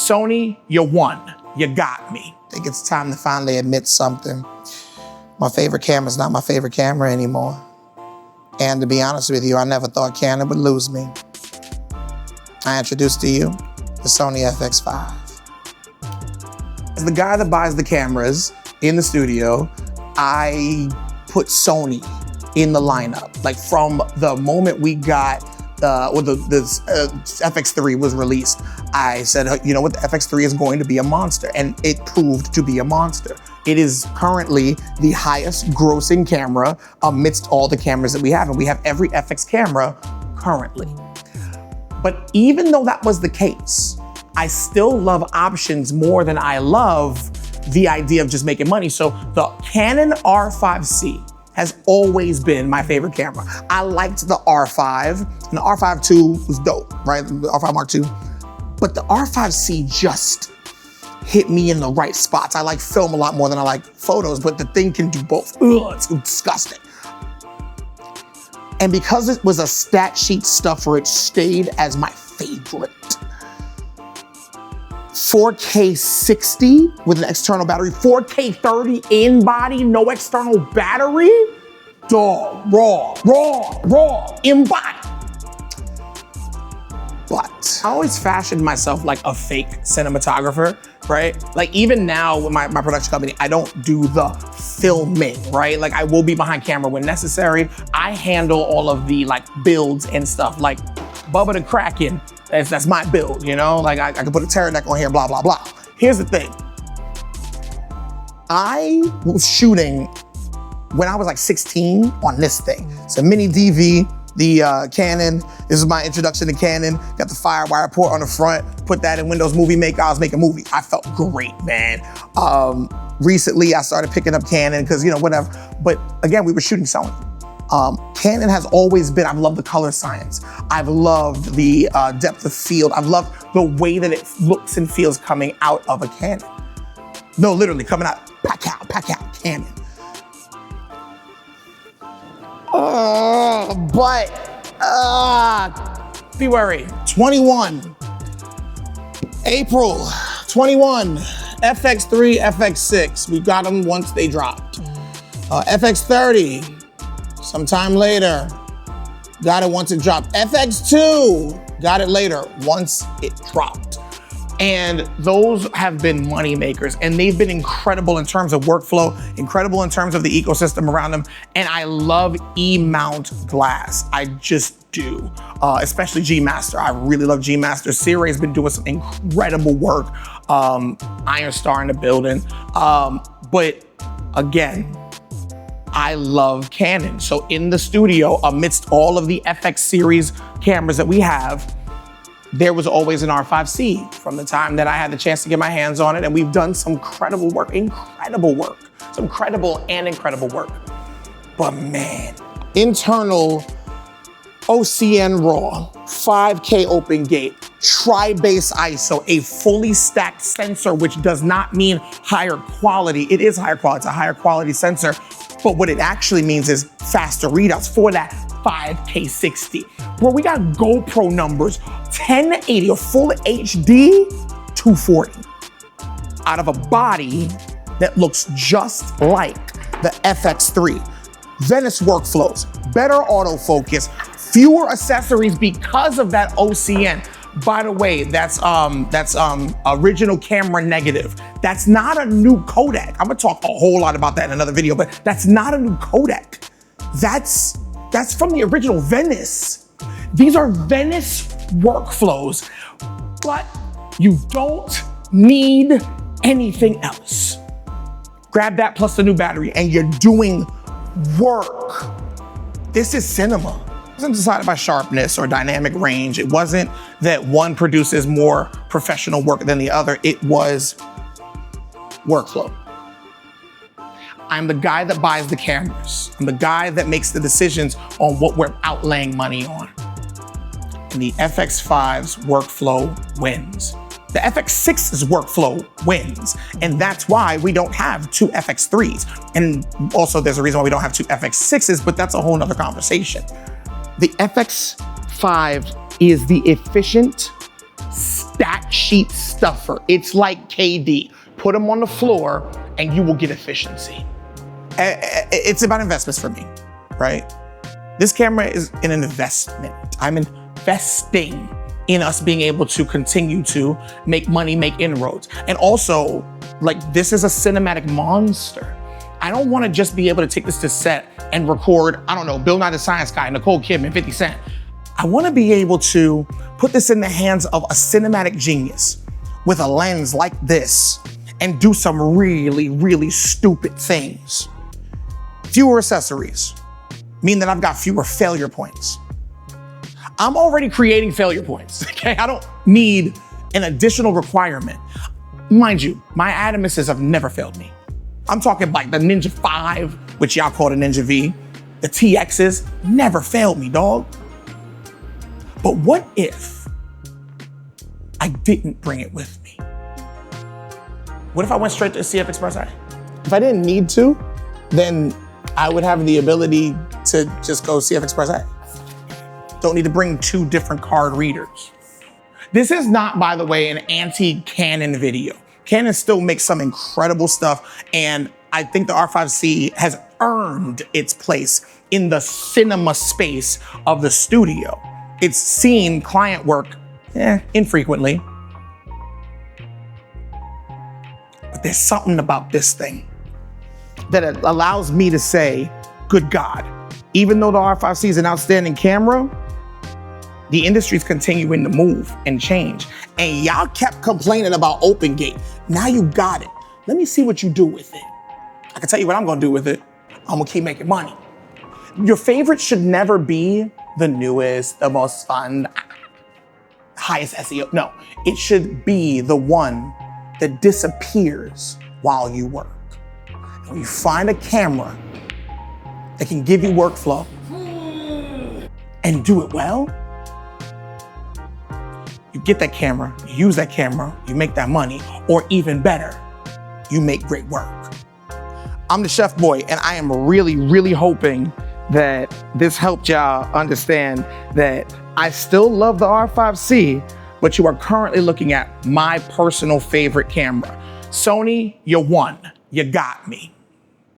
Sony, you won. You got me. I think it's time to finally admit something. My favorite camera is not my favorite camera anymore. And to be honest with you, I never thought Canon would lose me. I introduced to you the Sony FX5. As the guy that buys the cameras in the studio, I put Sony in the lineup. Like from the moment we got, or the FX3 was released, I said, you know what, the FX3 is going to be a monster, and it proved to be a monster. It is currently the highest grossing camera amidst all the cameras that we have, and we have every FX camera currently. But even though that was the case, I still love options more than I love the idea of just making money. So the Canon R5 C has always been my favorite camera. I liked the R5, and the R5 II was dope, right? The R5 Mark II. But the R5 C just hit me in the right spots. I like film a lot more than I like photos, but the thing can do both. Ugh, it's disgusting. And because it was a stat sheet stuffer, it stayed as my favorite. 4K 60 with an external battery, 4K 30 in body, no external battery. Dog, raw, in body. But I always fashioned myself like a fake cinematographer, right? Like even now with my production company, I don't do the filming, right? Like I will be behind camera when necessary. I handle all of the like builds and stuff, like Bubba the Kraken. That's my build, you know? Like I can put a pterodactyl on here, blah, blah, blah. Here's the thing. I was shooting when I was like 16 on this thing. It's a mini DV, the Canon. This is my introduction to Canon. Got the Firewire port on the front, put that in Windows Movie Maker. I was making movies. I felt great, man. Recently, I started picking up Canon because, you know, whatever. But again, we were shooting Sony. Canon has always been, I've loved the color science. I've loved the depth of field. I've loved the way that it looks and feels coming out of a Canon. No, literally coming out, pack out, Canon. February 21, April 21, FX3, FX6. We got them once they dropped. FX30. Sometime later, got it once it dropped. FX2, got it later, once it dropped. And those have been money makers, and they've been incredible in terms of workflow, incredible in terms of the ecosystem around them. And I love E-mount glass, I just do. Especially G-Master, I really love G-Master. Siri has been doing some incredible work. Iron Star in the building. But again, I love Canon. So in the studio, amidst all of the FX series cameras that we have, there was always an R5 C from the time that I had the chance to get my hands on it. And we've done some incredible work, some credible and incredible work. But man, internal OCN RAW, 5K open gate, tri-base ISO, a fully stacked sensor, which does not mean higher quality. It is higher quality, it's a higher quality sensor. But what it actually means is faster readouts for that 5K 60. Bro, we got GoPro numbers, 1080 or full HD, 240. Out of a body that looks just like the FX3. Venice workflows, better autofocus, fewer accessories because of that OCN. By the way, that's original camera negative. That's not a new codec. I'm gonna talk a whole lot about that in another video, but that's not a new codec. That's from the original Venice. These are Venice workflows, but you don't need anything else. Grab that plus the new battery and you're doing work. This is cinema. It wasn't decided by sharpness or dynamic range. It wasn't that one produces more professional work than the other. It was workflow. I'm the guy that buys the cameras. I'm the guy that makes the decisions on what we're outlaying money on. And the FX5's workflow wins. The FX6's workflow wins. And that's why we don't have two FX3s. And also there's a reason why we don't have two FX6s, but that's a whole nother conversation. The FX5 is the efficient stat sheet stuffer. It's like KD. Put them on the floor and you will get efficiency. It's about investments for me, right? This camera is an investment. I'm investing in us being able to continue to make money, make inroads. And also, like, this is a cinematic monster. I don't wanna just be able to take this to set and record, I don't know, Bill Nye the Science Guy, Nicole Kidman, 50 Cent. I wanna be able to put this in the hands of a cinematic genius with a lens like this and do some really, really stupid things. Fewer accessories mean that I've got fewer failure points. I'm already creating failure points, okay? I don't need an additional requirement. Mind you, my Adamuses have never failed me. I'm talking like the Ninja 5, which y'all call the Ninja V, the TXs, never failed me, dog. But what if I didn't bring it with me? What if I went straight to CF Express A? If I didn't need to, then I would have the ability to just go CF Express A. Don't need to bring two different card readers. This is not, by the way, an anti-Canon video. Canon still makes some incredible stuff, and I think the R5 C has earned its place in the cinema space of the studio. It's seen client work, infrequently. But there's something about this thing that allows me to say, good God, even though the R5 C is an outstanding camera, the industry's continuing to move and change. And y'all kept complaining about open gate. Now you got it. Let me see what you do with it. I can tell you what I'm gonna do with it. I'm gonna keep making money. Your favorite should never be the newest, the most fun, highest SEO. No, it should be the one that disappears while you work. And when you find a camera that can give you workflow and do it well, you get that camera, you use that camera, you make that money, or even better, you make great work. I'm the Chef Boy, and I am really, really hoping that this helped y'all understand that I still love the R5 C, but you are currently looking at my personal favorite camera. Sony, you won. You got me.